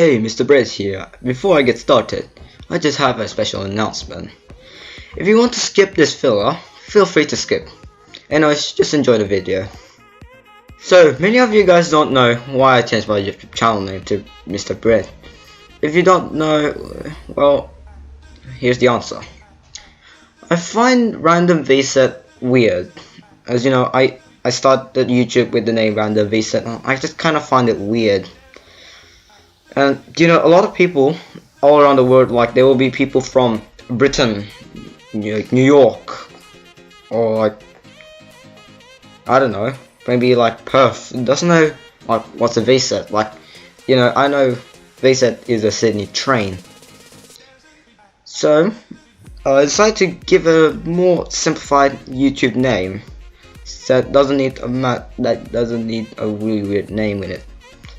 Hey, Mr. Brett here. Before I get started, I just have a special announcement. If you want to skip this filler, feel free to skip. Anyways, just enjoy the video. So, many of you guys don't know why I changed my YouTube channel name to Mr. Brett. If you don't know, well, here's the answer. I find random VSet weird. As you know, I started YouTube with the name random VSet. I just kind of find it weird. And you know, a lot of people all around the world, like there will be people from Britain, New York, or like I don't know, maybe like Perth. Doesn't know like what's a VSET. Like, you know, I know VSET is a Sydney train. So I decided to give a more simplified YouTube name that doesn't need a really weird name in it.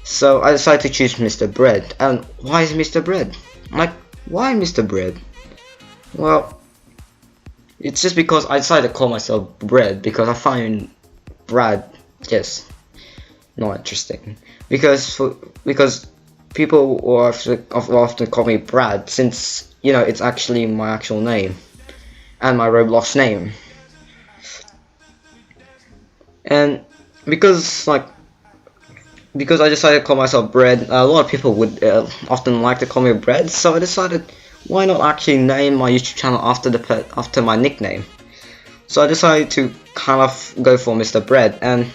So I decided to choose Mr. Bread. And why is Mr. Bread? Like, why Mr. Bread? Well, it's just because I decided to call myself Bread because I find Brad just not interesting. Because people will often call me Brad since, you know, it's actually my actual name and my Roblox name. And because I decided to call myself Bread, a lot of people would often like to call me Bread, so I decided why not actually name my YouTube channel after my nickname. So I decided to kind of go for Mr. Bread, and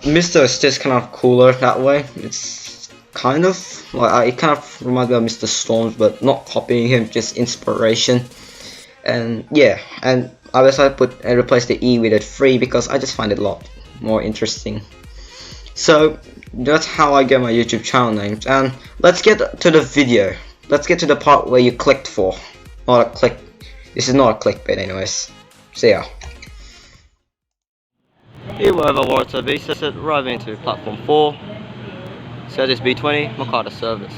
Mr. is just kind of cooler that way. It's kind of like it kind of reminds me of Mr. Storms, but not copying him, just inspiration. And yeah, and I decided to replace the E with a 3 because I just find it a lot more interesting. So that's how I get my YouTube channel names, and let's get to the video. Let's get to the part where you clicked for. Not a click. This is not a clickbait anyways. See ya. Here we have a water VSET arriving to platform 4. Service B20, Makata service.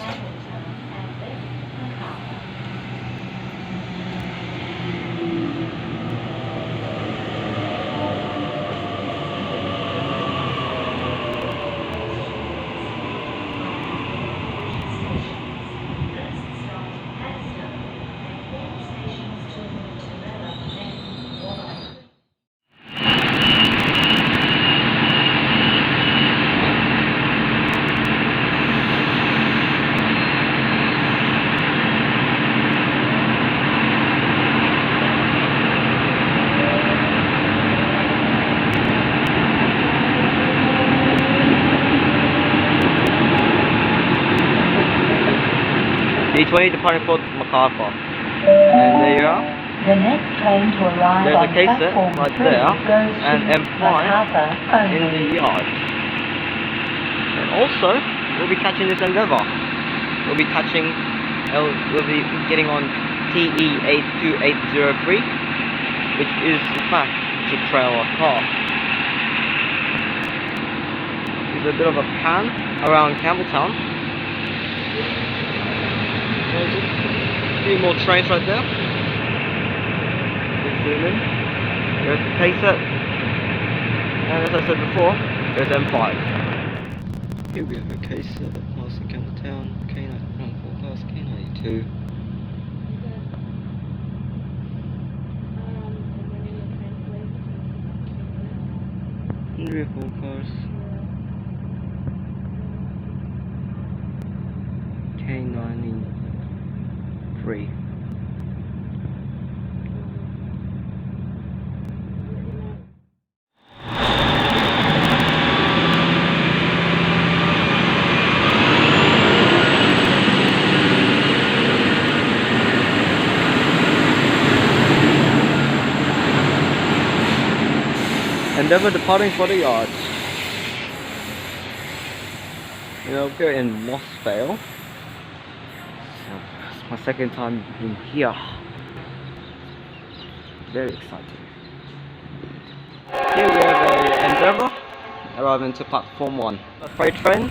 B20 departing for Makata. And there you are. The next train to arrive There's a on case set platform right 3 there, goes and to M5 Makata in the yard. And also, we'll be catching this Endeavour. We'll be getting on TE82803, which is in fact a trailer car. There's a bit of a pan around Campbelltown. There's a few more trains right there. Let's zoom in. There's the K-set. And as I said before, there's M5. Here we have a K-set, passing Campbelltown, K9 forecast, K92. Rear forecast. K93. Endeavour departing for the yard. You know, we're in Mossvale. It's my second time being here. Very exciting. Here we have a Endeavour arriving to platform 1. A freight train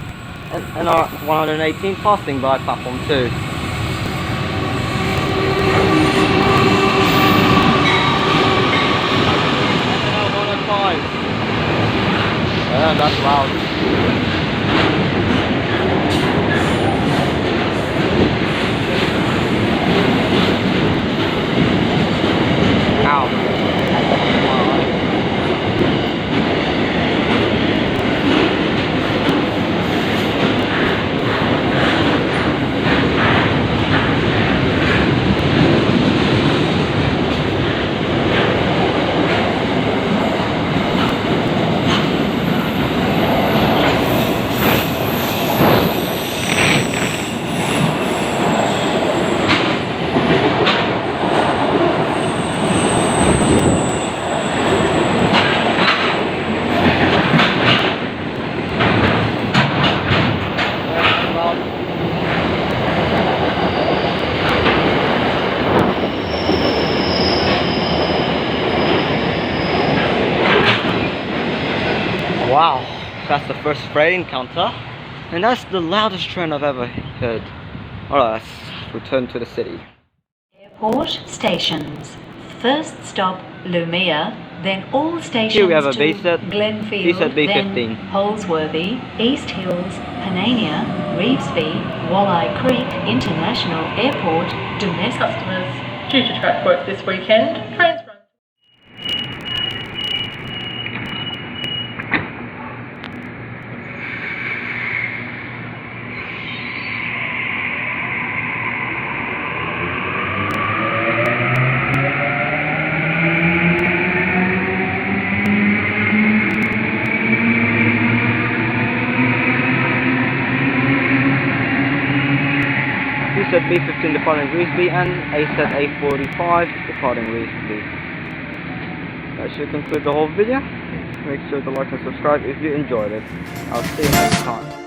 and our 118 passing by platform 2. And that's loud. past the first freight encounter, and that's the loudest train I've ever heard. Alright, let's return to the city. Airport stations. First stop Lumia, then all stations Here we have a to base at Glenfield, B15. then Holsworthy, East Hills, Panania, Reevesby, Walleye Creek International Airport, domestic Customers due to track work this weekend, trains run. A set B15 departing Reevesby and a set A45 departing Reevesby. That should conclude the whole video. Make sure to like and subscribe if you enjoyed it. I'll see you next time.